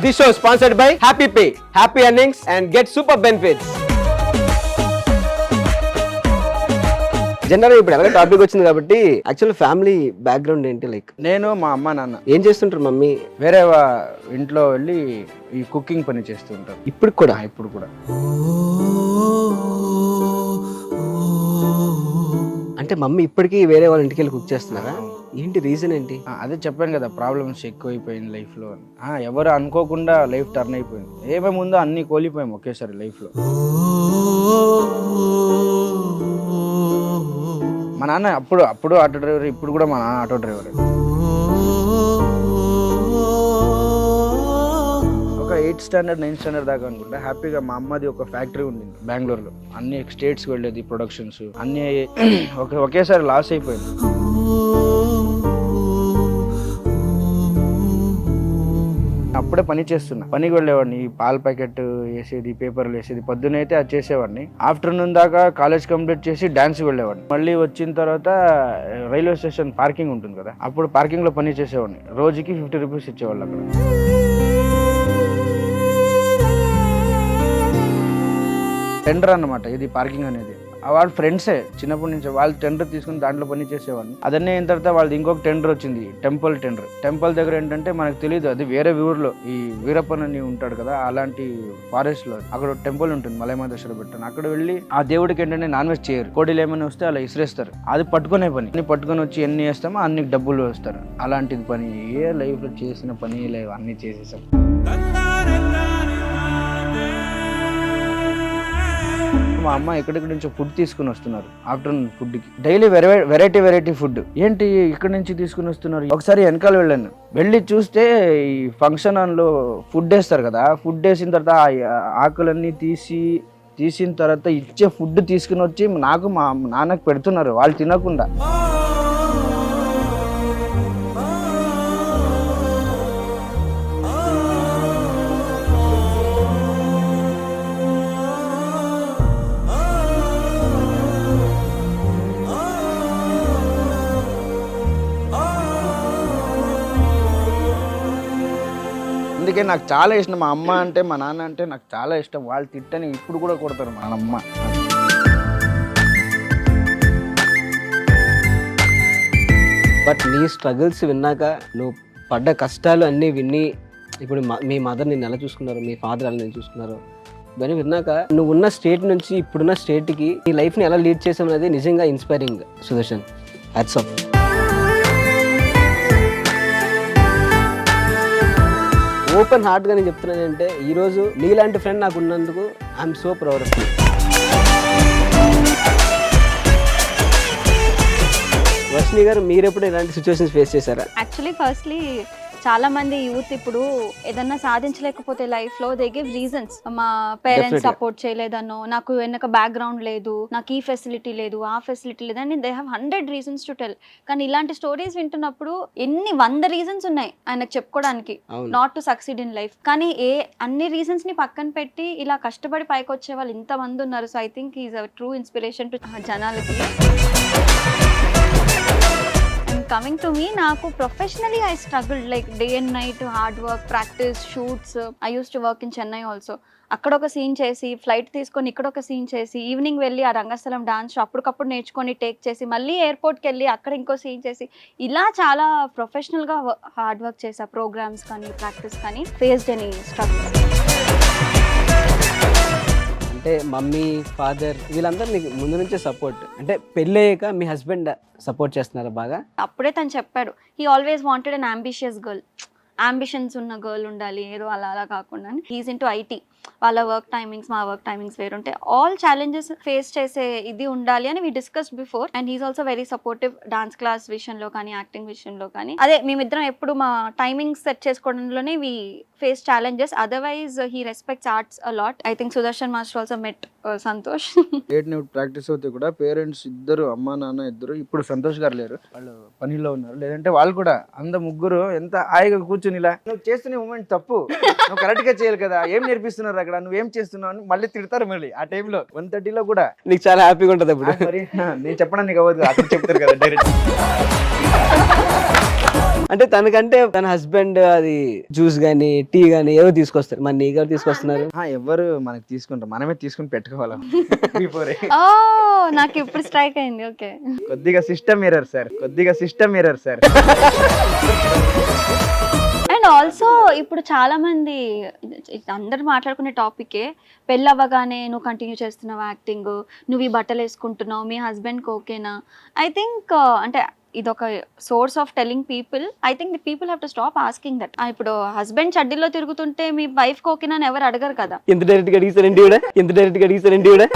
This show is sponsored by Happy Pay, Happy Earnings and get super benefits. General ఇప్పుడు ఎవరైనా topic వచ్చింది కాబట్టి actual family background ఏంటి? Like నేను మా అమ్మ నాన్న ఏం చేస్తుంటారు మమ్మీ? వేరే ఇంట్లో వెళ్ళి ఈ కుకింగ్ పని చేస్తూ ఉంటారు. ఇప్పుడు కూడా ఇప్పుడు కూడా అంటే మమ్మీ ఇప్పటికీ వేరే వాళ్ళ ఇంటికి వెళ్ళి కుక్ చేస్తున్నారా? ఏంటి రీజన్ ఏంటి? అదే చెప్పాను కదా, ప్రాబ్లమ్స్ ఎక్కువైపోయింది లైఫ్లో. ఎవరు అనుకోకుండా లైఫ్ టర్న్ అయిపోయింది. ఏమేముందో అన్నీ కోల్పోయాం ఒకేసారి లైఫ్లో. మా నాన్న అప్పుడు ఆటో డ్రైవర్, ఇప్పుడు కూడా మా నాన్న ఆటో డ్రైవర్. ఒక 8th స్టాండర్డ్ 9th స్టాండర్డ్ దాకా అనుకుంటా హ్యాపీగా మా అమ్మది ఒక ఫ్యాక్టరీ ఉండింది బెంగళూరులో. అన్ని స్టేట్స్కి వెళ్ళేది, ప్రొడక్షన్స్ అన్నీ ఒకేసారి లాస్ అయిపోయింది. అప్పుడే పని చేస్తున్నా, పనికి వెళ్ళేవాడిని. ఈ పాల ప్యాకెట్ వేసేది, పేపర్లు వేసేది, పొద్దునైతే అది చేసేవాడిని. ఆఫ్టర్నూన్ దాకా కాలేజ్ కంప్లీట్ చేసి డాన్స్కి వెళ్ళేవాడిని. మళ్ళీ వచ్చిన తర్వాత రైల్వే స్టేషన్ పార్కింగ్ ఉంటుంది కదా, అప్పుడు పార్కింగ్లో పని చేసేవాడిని. రోజుకి 50 రూపీస్ ఇచ్చేవాళ్ళు అక్కడ. టెండర్ అన్నమాట ఇది పార్కింగ్ అనేది. వాళ్ళ ఫ్రెండ్సే చిన్నప్పటి నుంచి, వాళ్ళు టెండర్ తీసుకుని దాంట్లో పని చేసేవాడిని. అదన్నీ అయిన తర్వాత వాళ్ళది ఇంకొక టెండర్ వచ్చింది, టెంపుల్ టెండర్. టెంపుల్ దగ్గర ఏంటంటే మనకు తెలియదు, అది వేరే ఊర్లో ఈ వీరప్పన్ అని ఉంటాడు కదా, అలాంటి ఫారెస్ట్ లో అక్కడ టెంపుల్ ఉంటుంది, మలయమాదేశ్వర పెట్టాను. అక్కడ వెళ్ళి ఆ దేవుడికి ఏంటంటే నాన్ వెజ్ చేయరు, కోడిలు ఏమైనా వస్తే అలా ఇసిరేస్తారు. అది పట్టుకునే పని. అన్ని పట్టుకొని వచ్చి ఎన్ని వేస్తామో అన్ని డబ్బులు వేస్తారు. అలాంటిది పని. ఏ లైఫ్ లో చేసిన పని లేవు, అన్ని చేసేసాం. మా అమ్మ ఎక్కడెక్కడి నుంచో ఫుడ్ తీసుకుని వస్తున్నారు. ఆఫ్టర్నూన్ ఫుడ్కి డైలీ వెరైటీ ఫుడ్. ఏంటి ఇక్కడి నుంచి తీసుకుని వస్తున్నారు? ఒకసారి వెనకాల వెళ్ళాను, వెళ్ళి చూస్తే ఈ ఫంక్షన్ హాల్లో ఫుడ్ వేస్తారు కదా, ఫుడ్ వేసిన తర్వాత ఆకులన్నీ తీసిన తర్వాత ఇచ్చే ఫుడ్ తీసుకుని వచ్చి నాకు మా నాన్నకు పెడుతున్నారు, వాళ్ళు తినకుండా. అందుకే నాకు చాలా ఇష్టం మా అమ్మ అంటే, మా నాన్న అంటే నాకు చాలా ఇష్టం. వాళ్ళు తిట్టని ఇప్పుడు కూడా కొడతారు మా అమ్మ. బట్ నీ స్ట్రగుల్స్ విన్నాక, నువ్వు పడ్డ కష్టాలు అన్నీ విని, ఇప్పుడు మీ మదర్ నిన్ను ఎలా చూసుకున్నారు, మీ ఫాదర్ ఎలా నేను చూసుకున్నారు, ఇవన్నీ విన్నాక నువ్వు ఉన్న స్టేట్ నుంచి ఇప్పుడున్న స్టేట్కి నీ లైఫ్ని ఎలా లీడ్ చేసావు అనేది నిజంగా inspiring Sudarshan. Hats off. Open హార్ట్గా నేను చెప్తున్నానంటే, ఈరోజు నీలాంటి ఫ్రెండ్ నాకు ఉన్నందుకు I'm so proud of you. Varshini garu, మీరు ఎప్పుడు ఇలాంటి సిచ్యువేషన్స్ ఫేస్ చేశారా? యాక్చువల్లీ ఫస్ట్లీ చాలా మంది యూత్ ఇప్పుడు ఏదన్నా సాధించలేకపోతే లైఫ్ లో దే గివ్ రీజన్స్. మా పేరెంట్స్ సపోర్ట్ చేయలేదనో, నాకు వెనక బ్యాక్గ్రౌండ్ లేదు, నాకు ఈ ఫెసిలిటీ లేదు, ఆ ఫెసిలిటీ లేదు అని they have 100 reasons to tell. కానీ ఇలాంటి స్టోరీస్ వింటున్నప్పుడు ఎన్ని 100 రీజన్స్ ఉన్నాయి ఆయనకు చెప్పుకోవడానికి not to succeed in life. కానీ అన్ని రీజన్స్ ని పక్కన పెట్టి ఇలా కష్టపడి పైకి వచ్చే వాళ్ళు ఇంతమంది ఉన్నారు. So I think is a true inspiration to జనాలకి. కమింగ్ టు మీ, నాకు professionally I struggled like day and night, hard work, practice, shoots. I use to work in Chennai also. అక్కడ ఒక సీన్ చేసి, ఫ్లైట్ తీసుకొని ఇక్కడ ఒక సీన్ చేసి, evening వెళ్ళి ఆ రంగస్థలం డాన్స్ అప్పటికప్పుడు నేర్చుకొని టేక్ చేసి, మళ్ళీ ఎయిర్పోర్ట్కి వెళ్ళి అక్కడ ఇంకో సీన్ చేసి, ఇలా చాలా ప్రొఫెషనల్గా హార్డ్ వర్క్ చేసా. ప్రోగ్రామ్స్ కానీ, ప్రాక్టీస్ కానీ. Faced any struggle? అంటే మమ్మీ, ఫాదర్ వీళ్ళందరూ నీకు ముందు నుంచే సపోర్ట్, అంటే పెళ్ళయ్యాక మీ హస్బెండ్ సపోర్ట్ చేస్తున్నారా బాగా? అప్పుడే తను చెప్పాడు, he always wanted an ambitious girl. Ambitions ఉన్న గర్ల్ ఉండాలి, ఏదో అలా కాకుండా. He's into IT. వాళ్ళ వర్క్ టైమింగ్స్, మా వర్క్ టైమింగ్స్ వేరుంటాయి. ఆల్ ఛాలెంజెస్ ఫేస్ చేసే ఇది ఉండాలి అని we discussed before. And he's also very supportive dance class విషయంలో కానీ, యాక్టింగ్ విషయంలో కానీ. అదే మేమిద్దరం ఎప్పుడు మా టైమింగ్స్ సెట్ చేసుకోవడంలోనే we face challenges. Otherwise he respects arts a lot. I think Sudarshan master also met Santosh. Practice అవుతాయి కూడా పేరెంట్స్ ఇద్దరు, అమ్మ నాన్న ఇద్దరు. ఇప్పుడు సంతోష్ గారు లేరు, వాళ్ళు పనిలో ఉన్నారు. లేదంటే వాళ్ళు కూడా ముగ్గురు ఎంత హాయిగా కూర్చుని ఇలా, నువ్వు చేస్తున్న మూమెంట్ తప్పు, నువ్వు కరెక్ట్ గా చేయాలి కదా, ఏం నేర్పిస్తున్నారు అక్కడ, నువ్వేం చేస్తున్నావు అని మళ్ళీ తిడతారు. మళ్ళీ ఆ టైంలో 1:30 కూడా నీకు చాలా హ్యాపీగా ఉంటుంది అప్పుడు. మరి నేను చెప్పడానికి అవ్వదు, అక్కడ చెప్తారు కదా డైరెక్ట్. అంటే తనకంటే తన హస్బెండ్ అది జ్యూస్ గానీ టీ గానీ ఏవో తీసుకొస్తారు, మరి నీకు ఎవరు తీసుకొస్తున్నారు? ఎవరు మనకి తీసుకుంటారు, మనమే తీసుకుని పెట్టుకోవాలి. Before. ఓ నాకు ఇప్పుడు స్ట్రైక్ అయింది. ఓకే, కొద్దిగా సిస్టమ్ ఎర్రర్ సార్, కొద్దిగా system error sir. And also ఇప్పుడు చాలా మంది అందరు మాట్లాడుకునే టాపికే, పెళ్ళి అవ్వగానే నువ్వు కంటిన్యూ చేస్తున్నావు యాక్టింగ్, నువ్వు ఈ బట్టలు వేసుకుంటున్నావు, మీ హస్బెండ్కి ఓకేనా? ఐ థింక్ అంటే ఇదొక source of telling people. I think the people have to stop asking that. ఇప్పుడు హస్బెండ్ చడ్డీలో తిరుగుతుంటే మీ వైఫ్కి ఓకేనా అని ఎవరు అడగరు కదా. ఎంత డైరెక్ట్గా అడిగిస్తారండి కూడా, ఎంత డైరెక్ట్గా అడిగిస్తారండి కూడా.